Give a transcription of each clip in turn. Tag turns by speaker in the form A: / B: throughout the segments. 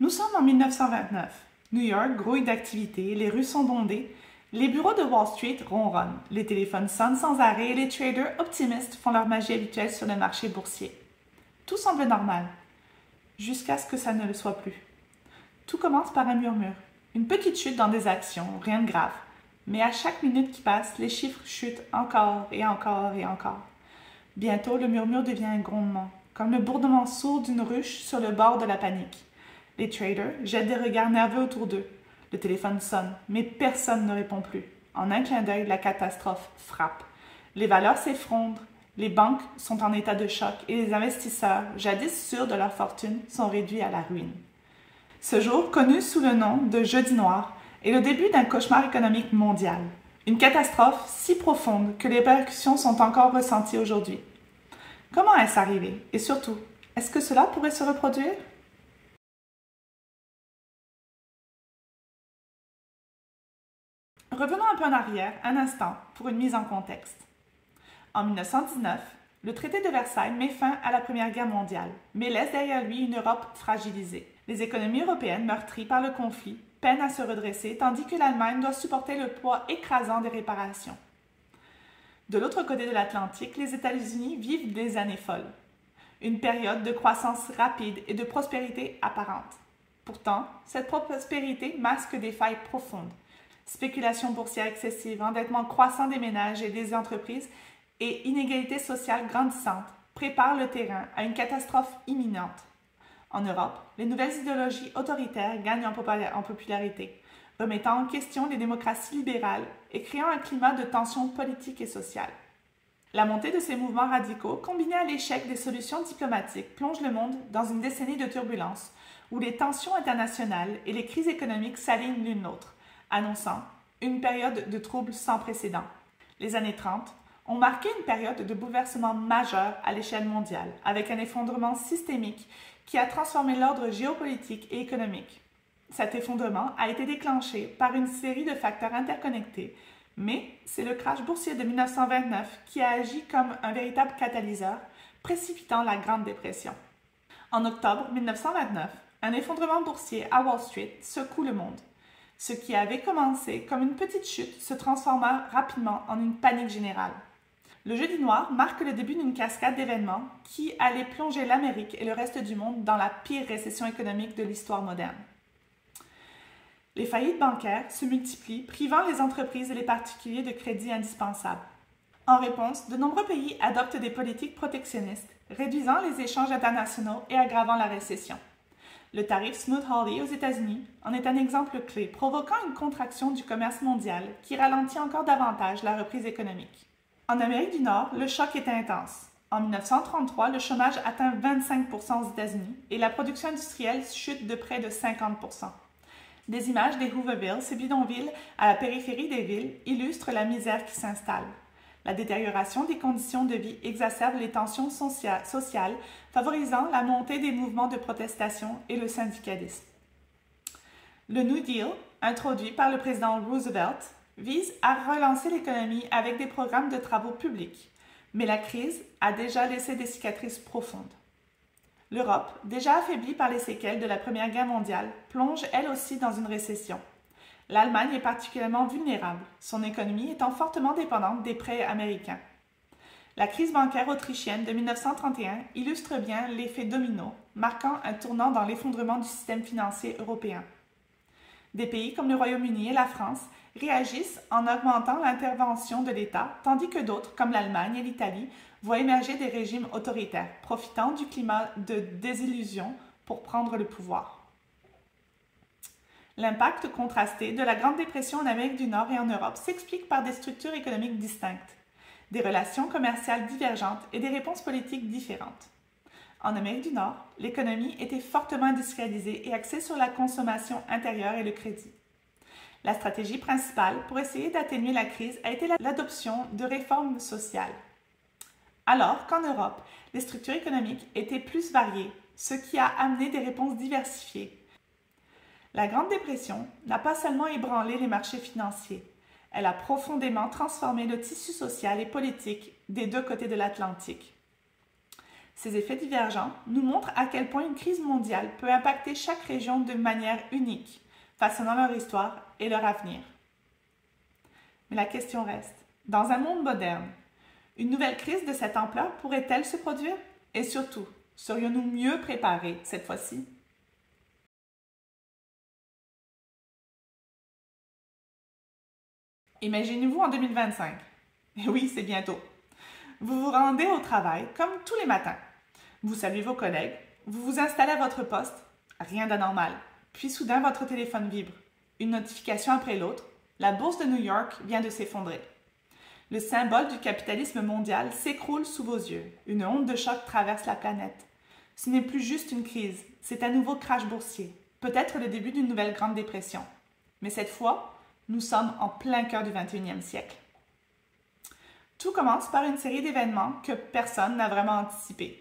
A: Nous sommes en 1929. New York grouille d'activité, les rues sont bondées, les bureaux de Wall Street ronronnent, les téléphones sonnent sans arrêt et les traders optimistes font leur magie habituelle sur le marché boursier. Tout semble normal, jusqu'à ce que ça ne le soit plus. Tout commence par un murmure, une petite chute dans des actions, rien de grave. Mais à chaque minute qui passe, les chiffres chutent encore et encore et encore. Bientôt, le murmure devient un grondement, comme le bourdonnement sourd d'une ruche sur le bord de la panique. Les traders jettent des regards nerveux autour d'eux. Le téléphone sonne, mais personne ne répond plus. En un clin d'œil, la catastrophe frappe. Les valeurs s'effondrent, les banques sont en état de choc et les investisseurs, jadis sûrs de leur fortune, sont réduits à la ruine. Ce jour, connu sous le nom de Jeudi noir, est le début d'un cauchemar économique mondial. Une catastrophe si profonde que les répercussions sont encore ressenties aujourd'hui. Comment est-ce arrivé? Et surtout, est-ce que cela pourrait se reproduire? Revenons un peu en arrière, un instant, pour une mise en contexte. En 1919, le traité de Versailles met fin à la Première Guerre mondiale, mais laisse derrière lui une Europe fragilisée. Les économies européennes meurtries par le conflit peinent à se redresser, tandis que l'Allemagne doit supporter le poids écrasant des réparations. De l'autre côté de l'Atlantique, les États-Unis vivent des années folles, une période de croissance rapide et de prospérité apparente. Pourtant, cette prospérité masque des failles profondes. Spéculation boursière excessive, endettement croissant des ménages et des entreprises et inégalités sociales grandissantes préparent le terrain à une catastrophe imminente. En Europe, les nouvelles idéologies autoritaires gagnent en popularité, remettant en question les démocraties libérales et créant un climat de tension politique et sociale. La montée de ces mouvements radicaux, combinée à l'échec des solutions diplomatiques, plonge le monde dans une décennie de turbulences où les tensions internationales et les crises économiques s'alignent l'une l'autre, annonçant une période de troubles sans précédent. Les années 30 ont marqué une période de bouleversement majeur à l'échelle mondiale, avec un effondrement systémique qui a transformé l'ordre géopolitique et économique. Cet effondrement a été déclenché par une série de facteurs interconnectés, mais c'est le crash boursier de 1929 qui a agi comme un véritable catalyseur, précipitant la Grande Dépression. En octobre 1929, un effondrement boursier à Wall Street secoue le monde. Ce qui avait commencé comme une petite chute se transforma rapidement en une panique générale. Le Jeudi noir marque le début d'une cascade d'événements qui allait plonger l'Amérique et le reste du monde dans la pire récession économique de l'histoire moderne. Les faillites bancaires se multiplient, privant les entreprises et les particuliers de crédits indispensables. En réponse, de nombreux pays adoptent des politiques protectionnistes, réduisant les échanges internationaux et aggravant la récession. Le tarif Smoot-Hawley aux États-Unis en est un exemple clé, provoquant une contraction du commerce mondial qui ralentit encore davantage la reprise économique. En Amérique du Nord, le choc est intense. En 1933, le chômage atteint 25% aux États-Unis et la production industrielle chute de près de 50%. Des images des Hooverville, ces bidonvilles à la périphérie des villes, illustrent la misère qui s'installe. La détérioration des conditions de vie exacerbe les tensions sociales, favorisant la montée des mouvements de protestation et le syndicalisme. Le New Deal, introduit par le président Roosevelt, vise à relancer l'économie avec des programmes de travaux publics, mais la crise a déjà laissé des cicatrices profondes. L'Europe, déjà affaiblie par les séquelles de la Première Guerre mondiale, plonge elle aussi dans une récession. L'Allemagne est particulièrement vulnérable, son économie étant fortement dépendante des prêts américains. La crise bancaire autrichienne de 1931 illustre bien l'effet domino, marquant un tournant dans l'effondrement du système financier européen. Des pays comme le Royaume-Uni et la France réagissent en augmentant l'intervention de l'État, tandis que d'autres, comme l'Allemagne et l'Italie, voient émerger des régimes autoritaires, profitant du climat de désillusion pour prendre le pouvoir. L'impact contrasté de la Grande Dépression en Amérique du Nord et en Europe s'explique par des structures économiques distinctes, des relations commerciales divergentes et des réponses politiques différentes. En Amérique du Nord, l'économie était fortement industrialisée et axée sur la consommation intérieure et le crédit. La stratégie principale pour essayer d'atténuer la crise a été l'adoption de réformes sociales. Alors qu'en Europe, les structures économiques étaient plus variées, ce qui a amené des réponses diversifiées. La Grande Dépression n'a pas seulement ébranlé les marchés financiers, elle a profondément transformé le tissu social et politique des deux côtés de l'Atlantique. Ces effets divergents nous montrent à quel point une crise mondiale peut impacter chaque région de manière unique, façonnant leur histoire et leur avenir. Mais la question reste, dans un monde moderne, une nouvelle crise de cette ampleur pourrait-elle se produire? Et surtout, serions-nous mieux préparés cette fois-ci? Imaginez-vous en 2025. Et oui, c'est bientôt. Vous vous rendez au travail comme tous les matins. Vous saluez vos collègues, vous vous installez à votre poste, rien d'anormal. Puis soudain, votre téléphone vibre. Une notification après l'autre, la bourse de New York vient de s'effondrer. Le symbole du capitalisme mondial s'écroule sous vos yeux. Une onde de choc traverse la planète. Ce n'est plus juste une crise, c'est un nouveau crash boursier, peut-être le début d'une nouvelle grande dépression. Mais cette fois, nous sommes en plein cœur du 21e siècle. Tout commence par une série d'événements que personne n'a vraiment anticipés.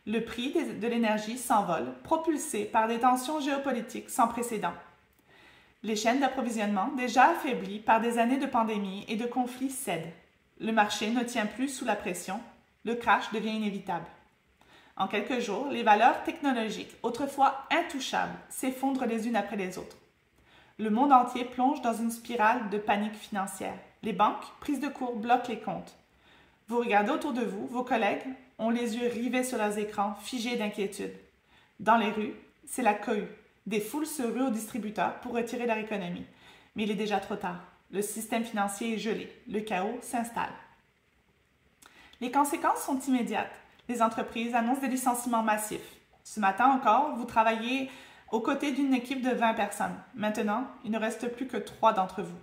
A: Le prix de l'énergie s'envole, propulsé par des tensions géopolitiques sans précédent. Les chaînes d'approvisionnement, déjà affaiblies par des années de pandémie et de conflits, cèdent. Le marché ne tient plus sous la pression. Le crash devient inévitable. En quelques jours, les valeurs technologiques, autrefois intouchables, s'effondrent les unes après les autres. Le monde entier plonge dans une spirale de panique financière. Les banques, prises de court, bloquent les comptes. Vous regardez autour de vous, vos collègues ont les yeux rivés sur leurs écrans, figés d'inquiétude. Dans les rues, c'est la cohue. Des foules se ruent aux distributeurs pour retirer leur économie. Mais il est déjà trop tard. Le système financier est gelé. Le chaos s'installe. Les conséquences sont immédiates. Les entreprises annoncent des licenciements massifs. Ce matin encore, vous travaillez aux côtés d'une équipe de 20 personnes. Maintenant, il ne reste plus que 3 d'entre vous.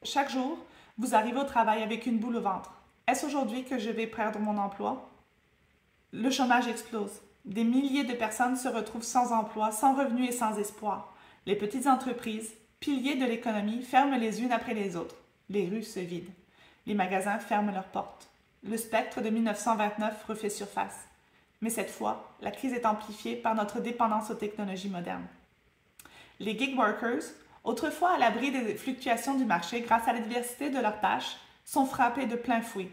A: Chaque jour, vous arrivez au travail avec une boule au ventre. Est-ce aujourd'hui que je vais perdre mon emploi? Le chômage explose. Des milliers de personnes se retrouvent sans emploi, sans revenus et sans espoir. Les petites entreprises, piliers de l'économie, ferment les unes après les autres. Les rues se vident. Les magasins ferment leurs portes. Le spectre de 1929 refait surface. Mais cette fois, la crise est amplifiée par notre dépendance aux technologies modernes. Les gig workers, autrefois à l'abri des fluctuations du marché grâce à la diversité de leurs tâches, sont frappés de plein fouet.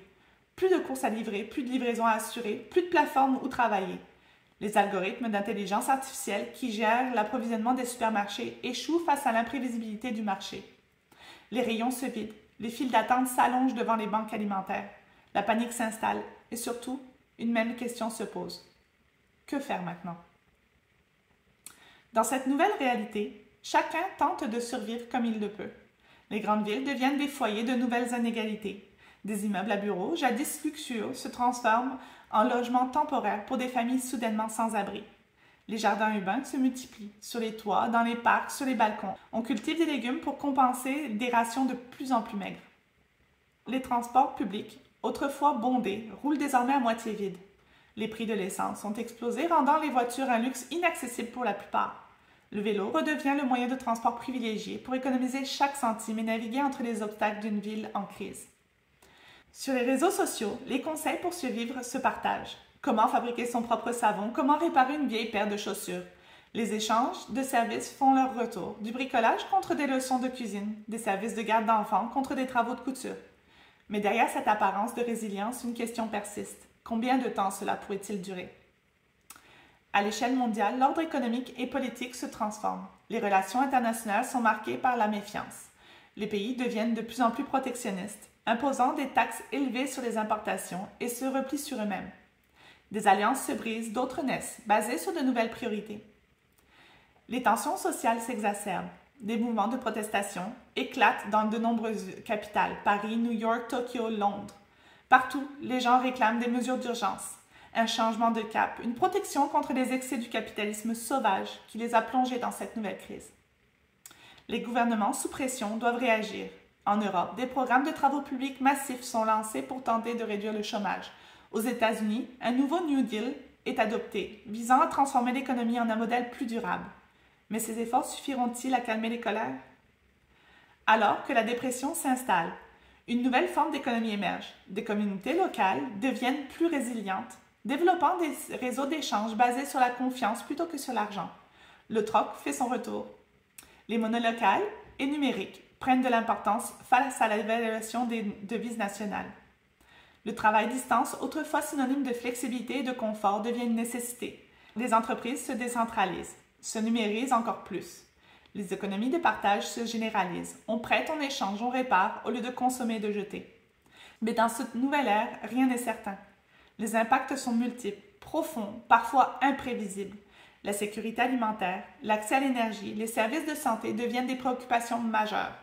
A: Plus de courses à livrer, plus de livraisons à assurer, plus de plateformes où travailler. Les algorithmes d'intelligence artificielle qui gèrent l'approvisionnement des supermarchés échouent face à l'imprévisibilité du marché. Les rayons se vident, les files d'attente s'allongent devant les banques alimentaires. La panique s'installe et surtout, une même question se pose. Que faire maintenant? Dans cette nouvelle réalité, chacun tente de survivre comme il le peut. Les grandes villes deviennent des foyers de nouvelles inégalités. Des immeubles à bureaux, jadis luxueux, se transforment en logements temporaires pour des familles soudainement sans abri. Les jardins urbains se multiplient, sur les toits, dans les parcs, sur les balcons. On cultive des légumes pour compenser des rations de plus en plus maigres. Les transports publics, autrefois bondés, roulent désormais à moitié vides. Les prix de l'essence ont explosé, rendant les voitures un luxe inaccessible pour la plupart. Le vélo redevient le moyen de transport privilégié pour économiser chaque centime et naviguer entre les obstacles d'une ville en crise. Sur les réseaux sociaux, les conseils pour survivre se partagent. Comment fabriquer son propre savon, comment réparer une vieille paire de chaussures. Les échanges de services font leur retour, du bricolage contre des leçons de cuisine, des services de garde d'enfants contre des travaux de couture. Mais derrière cette apparence de résilience, une question persiste. Combien de temps cela pourrait-il durer? À l'échelle mondiale, l'ordre économique et politique se transforme. Les relations internationales sont marquées par la méfiance. Les pays deviennent de plus en plus protectionnistes, imposant des taxes élevées sur les importations et se replient sur eux-mêmes. Des alliances se brisent, d'autres naissent, basées sur de nouvelles priorités. Les tensions sociales s'exacerbent. Des mouvements de protestation éclatent dans de nombreuses capitales, Paris, New York, Tokyo, Londres. Partout, les gens réclament des mesures d'urgence, un changement de cap, une protection contre les excès du capitalisme sauvage qui les a plongés dans cette nouvelle crise. Les gouvernements sous pression doivent réagir. En Europe, des programmes de travaux publics massifs sont lancés pour tenter de réduire le chômage. Aux États-Unis, un nouveau New Deal est adopté, visant à transformer l'économie en un modèle plus durable. Mais ces efforts suffiront-ils à calmer les colères? Alors que la dépression s'installe, une nouvelle forme d'économie émerge. Des communautés locales deviennent plus résilientes, développant des réseaux d'échange basés sur la confiance plutôt que sur l'argent. Le troc fait son retour. Les monnaies locales et numériques prennent de l'importance face à l'évaluation des devises nationales. Le travail à distance, autrefois synonyme de flexibilité et de confort, devient une nécessité. Les entreprises se décentralisent, se numérisent encore plus. Les économies de partage se généralisent. On prête, on échange, on répare au lieu de consommer et de jeter. Mais dans cette nouvelle ère, rien n'est certain. Les impacts sont multiples, profonds, parfois imprévisibles. La sécurité alimentaire, l'accès à l'énergie, les services de santé deviennent des préoccupations majeures.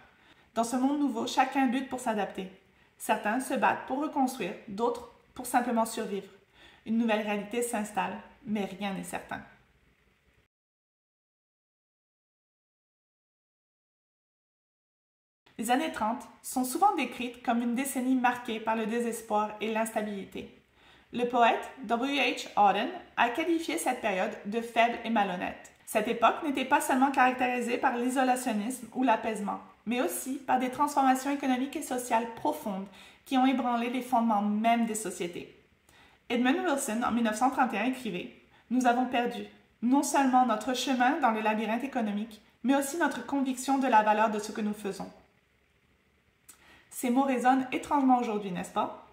A: Dans ce monde nouveau, chacun lutte pour s'adapter. Certains se battent pour reconstruire, d'autres pour simplement survivre. Une nouvelle réalité s'installe, mais rien n'est certain. Les années 30 sont souvent décrites comme une décennie marquée par le désespoir et l'instabilité. Le poète W.H. Auden a qualifié cette période de faible et malhonnête. Cette époque n'était pas seulement caractérisée par l'isolationnisme ou l'apaisement, mais aussi par des transformations économiques et sociales profondes qui ont ébranlé les fondements même des sociétés. Edmund Wilson, en 1931, écrivait « Nous avons perdu non seulement notre chemin dans le labyrinthe économique, mais aussi notre conviction de la valeur de ce que nous faisons. » Ces mots résonnent étrangement aujourd'hui, n'est-ce pas?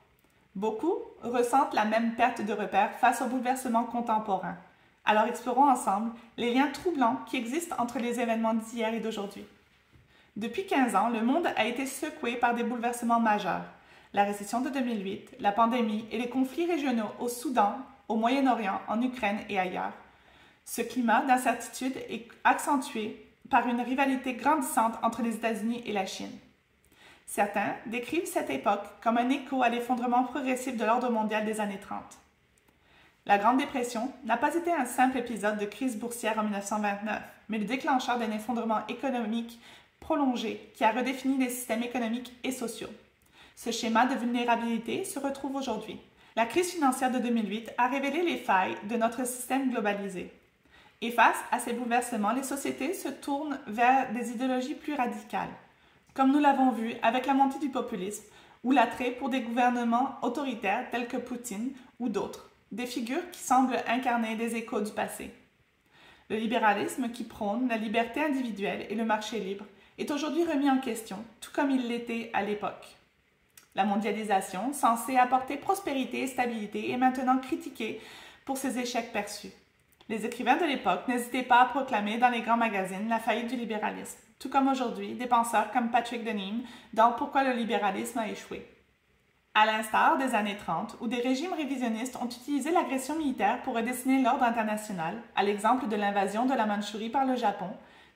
A: Beaucoup ressentent la même perte de repères face aux bouleversements contemporains. Alors explorons ensemble les liens troublants qui existent entre les événements d'hier et d'aujourd'hui. Depuis 15 ans, le monde a été secoué par des bouleversements majeurs. La récession de 2008, la pandémie et les conflits régionaux au Soudan, au Moyen-Orient, en Ukraine et ailleurs. Ce climat d'incertitude est accentué par une rivalité grandissante entre les États-Unis et la Chine. Certains décrivent cette époque comme un écho à l'effondrement progressif de l'ordre mondial des années 30. La Grande Dépression n'a pas été un simple épisode de crise boursière en 1929, mais le déclencheur d'un effondrement économique prolongé qui a redéfini les systèmes économiques et sociaux. Ce schéma de vulnérabilité se retrouve aujourd'hui. La crise financière de 2008 a révélé les failles de notre système globalisé. Et face à ces bouleversements, les sociétés se tournent vers des idéologies plus radicales, comme nous l'avons vu avec la montée du populisme ou l'attrait pour des gouvernements autoritaires tels que Poutine ou d'autres, des figures qui semblent incarner des échos du passé. Le libéralisme qui prône la liberté individuelle et le marché libre est aujourd'hui remis en question, tout comme il l'était à l'époque. La mondialisation, censée apporter prospérité et stabilité, est maintenant critiquée pour ses échecs perçus. Les écrivains de l'époque n'hésitaient pas à proclamer dans les grands magazines la faillite du libéralisme, tout comme aujourd'hui, des penseurs comme Patrick Deneen dans Pourquoi le libéralisme a échoué. À l'instar des années 30, où des régimes révisionnistes ont utilisé l'agression militaire pour redessiner l'ordre international, à l'exemple de l'invasion de la Mandchourie par le Japon,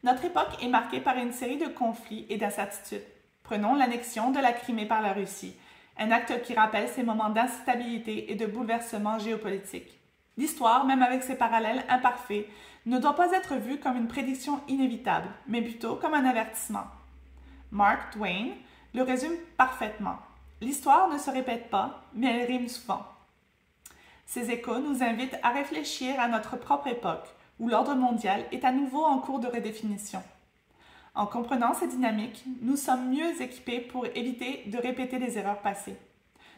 A: notre époque est marquée par une série de conflits et d'incertitudes. Prenons l'annexion de la Crimée par la Russie, un acte qui rappelle ces moments d'instabilité et de bouleversement géopolitique. L'histoire, même avec ses parallèles imparfaits, ne doit pas être vue comme une prédiction inévitable, mais plutôt comme un avertissement. Mark Twain le résume parfaitement. L'histoire ne se répète pas, mais elle rime souvent. Ces échos nous invitent à réfléchir à notre propre époque, où l'ordre mondial est à nouveau en cours de redéfinition. En comprenant ces dynamiques, nous sommes mieux équipés pour éviter de répéter les erreurs passées.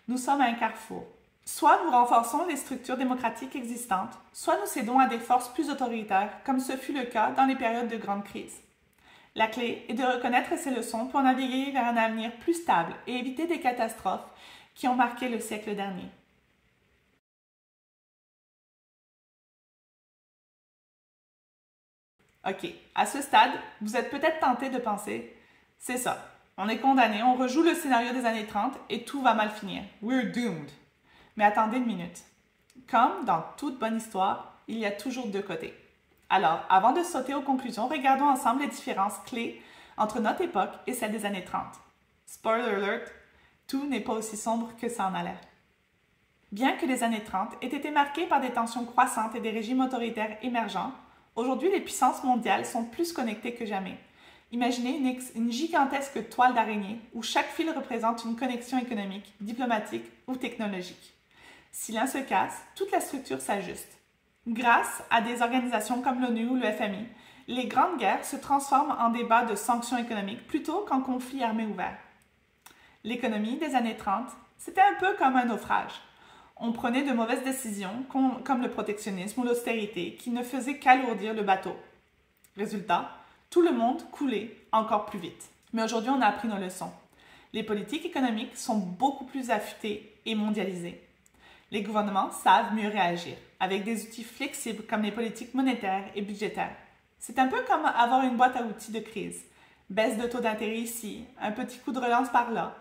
A: Nous sommes à un carrefour. Soit nous renforçons les structures démocratiques existantes, soit nous cédons à des forces plus autoritaires, comme ce fut le cas dans les périodes de grande crise. La clé est de reconnaître ces leçons pour naviguer vers un avenir plus stable et éviter des catastrophes qui ont marqué le siècle dernier. OK, à ce stade, vous êtes peut-être tenté de penser « C'est ça, on est condamné, on rejoue le scénario des années 30 et tout va mal finir. We're doomed. » Mais attendez une minute. Comme dans toute bonne histoire, il y a toujours deux côtés. Alors, avant de sauter aux conclusions, regardons ensemble les différences clés entre notre époque et celle des années 30. Spoiler alert, tout n'est pas aussi sombre que ça en a l'air. Bien que les années 30 aient été marquées par des tensions croissantes et des régimes autoritaires émergents, aujourd'hui les puissances mondiales sont plus connectées que jamais. Imaginez une gigantesque toile d'araignée où chaque fil représente une connexion économique, diplomatique ou technologique. Si l'un se casse, toute la structure s'ajuste. Grâce à des organisations comme l'ONU ou le FMI, les grandes guerres se transforment en débats de sanctions économiques plutôt qu'en conflits armés ouverts. L'économie des années 30, c'était un peu comme un naufrage. On prenait de mauvaises décisions, comme le protectionnisme ou l'austérité, qui ne faisaient qu'alourdir le bateau. Résultat, tout le monde coulait encore plus vite. Mais aujourd'hui, on a appris nos leçons. Les politiques économiques sont beaucoup plus affûtées et mondialisées. Les gouvernements savent mieux réagir, avec des outils flexibles comme les politiques monétaires et budgétaires. C'est un peu comme avoir une boîte à outils de crise. Baisse de taux d'intérêt ici, un petit coup de relance par là.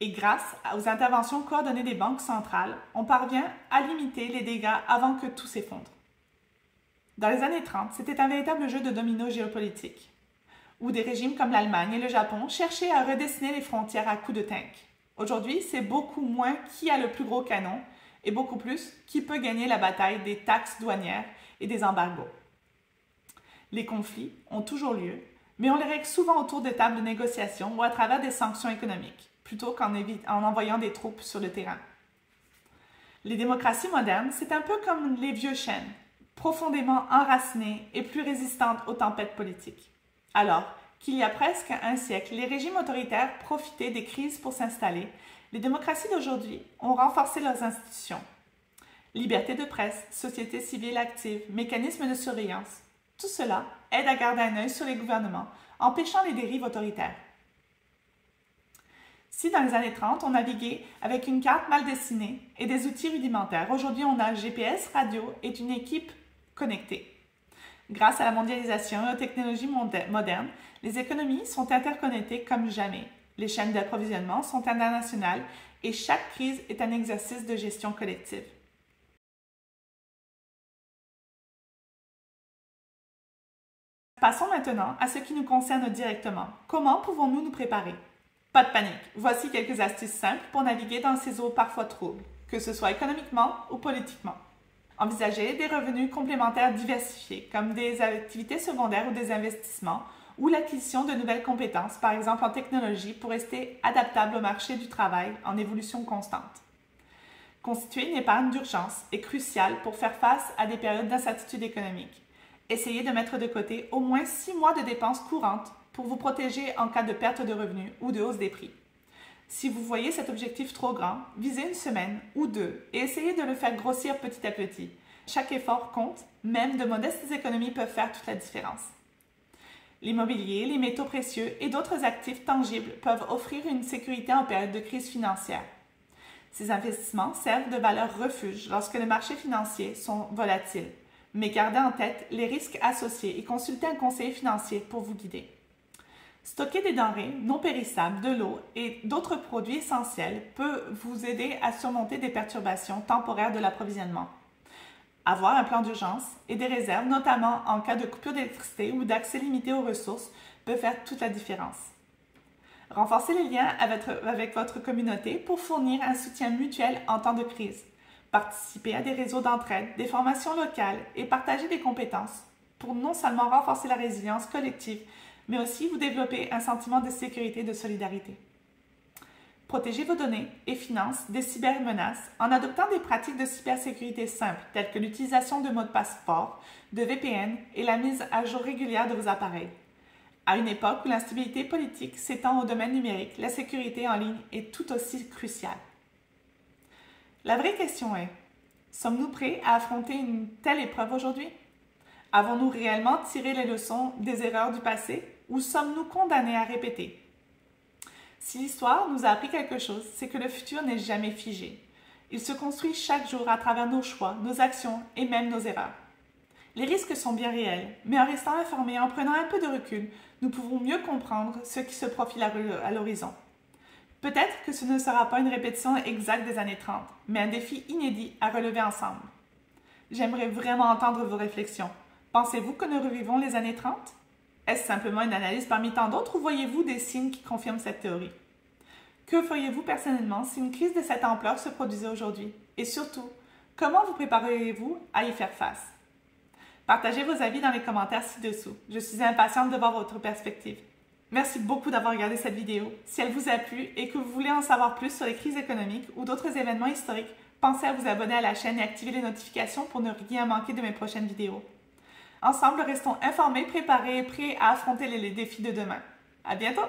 A: Et grâce aux interventions coordonnées des banques centrales, on parvient à limiter les dégâts avant que tout s'effondre. Dans les années 30, c'était un véritable jeu de domino géopolitique, où des régimes comme l'Allemagne et le Japon cherchaient à redessiner les frontières à coups de tank. Aujourd'hui, c'est beaucoup moins qui a le plus gros canon et beaucoup plus qui peut gagner la bataille des taxes douanières et des embargos. Les conflits ont toujours lieu, mais on les règle souvent autour de tables de négociation ou à travers des sanctions économiques, plutôt qu'en envoyant des troupes sur le terrain. Les démocraties modernes, c'est un peu comme les vieux chênes, profondément enracinées et plus résistantes aux tempêtes politiques. Alors qu'il y a presque un siècle, les régimes autoritaires profitaient des crises pour s'installer, les démocraties d'aujourd'hui ont renforcé leurs institutions. Liberté de presse, société civile active, mécanismes de surveillance, tout cela aide à garder un œil sur les gouvernements, empêchant les dérives autoritaires. Si dans les années 30, on naviguait avec une carte mal dessinée et des outils rudimentaires, aujourd'hui on a GPS, radio et une équipe connectée. Grâce à la mondialisation et aux technologies modernes, les économies sont interconnectées comme jamais. Les chaînes d'approvisionnement sont internationales et chaque crise est un exercice de gestion collective. Passons maintenant à ce qui nous concerne directement. Comment pouvons-nous nous préparer? Pas de panique, voici quelques astuces simples pour naviguer dans ces eaux parfois troubles, que ce soit économiquement ou politiquement. Envisagez des revenus complémentaires diversifiés, comme des activités secondaires ou des investissements, ou l'acquisition de nouvelles compétences, par exemple en technologie, pour rester adaptable au marché du travail en évolution constante. Constituer une épargne d'urgence est crucial pour faire face à des périodes d'incertitude économique. Essayez de mettre de côté au moins 6 mois de dépenses courantes pour vous protéger en cas de perte de revenus ou de hausse des prix. Si vous voyez cet objectif trop grand, visez une semaine ou deux et essayez de le faire grossir petit à petit. Chaque effort compte, même de modestes économies peuvent faire toute la différence. L'immobilier, les métaux précieux et d'autres actifs tangibles peuvent offrir une sécurité en période de crise financière. Ces investissements servent de valeur refuge lorsque les marchés financiers sont volatiles, mais gardez en tête les risques associés et consultez un conseiller financier pour vous guider. Stocker des denrées non périssables, de l'eau et d'autres produits essentiels peut vous aider à surmonter des perturbations temporaires de l'approvisionnement. Avoir un plan d'urgence et des réserves, notamment en cas de coupure d'électricité ou d'accès limité aux ressources, peut faire toute la différence. Renforcez les liens avec votre communauté pour fournir un soutien mutuel en temps de crise. Participez à des réseaux d'entraide, des formations locales et partagez des compétences pour non seulement renforcer la résilience collective, mais aussi vous développer un sentiment de sécurité et de solidarité. Protégez vos données et finances des cybermenaces en adoptant des pratiques de cybersécurité simples, telles que l'utilisation de mots de passe forts, de VPN et la mise à jour régulière de vos appareils. À une époque où l'instabilité politique s'étend au domaine numérique, la sécurité en ligne est tout aussi cruciale. La vraie question est, sommes-nous prêts à affronter une telle épreuve aujourd'hui? Avons-nous réellement tiré les leçons des erreurs du passé ou sommes-nous condamnés à répéter? Si l'histoire nous a appris quelque chose, c'est que le futur n'est jamais figé. Il se construit chaque jour à travers nos choix, nos actions et même nos erreurs. Les risques sont bien réels, mais en restant informés et en prenant un peu de recul, nous pouvons mieux comprendre ce qui se profile à l'horizon. Peut-être que ce ne sera pas une répétition exacte des années 30, mais un défi inédit à relever ensemble. J'aimerais vraiment entendre vos réflexions. Pensez-vous que nous revivons les années 30? Est-ce simplement une analyse parmi tant d'autres ou voyez-vous des signes qui confirment cette théorie? Que feriez-vous personnellement si une crise de cette ampleur se produisait aujourd'hui? Et surtout, comment vous prépareriez-vous à y faire face? Partagez vos avis dans les commentaires ci-dessous. Je suis impatiente de voir votre perspective. Merci beaucoup d'avoir regardé cette vidéo. Si elle vous a plu et que vous voulez en savoir plus sur les crises économiques ou d'autres événements historiques, pensez à vous abonner à la chaîne et activer les notifications pour ne rien manquer de mes prochaines vidéos. Ensemble, restons informés, préparés et prêts à affronter les défis de demain. À bientôt!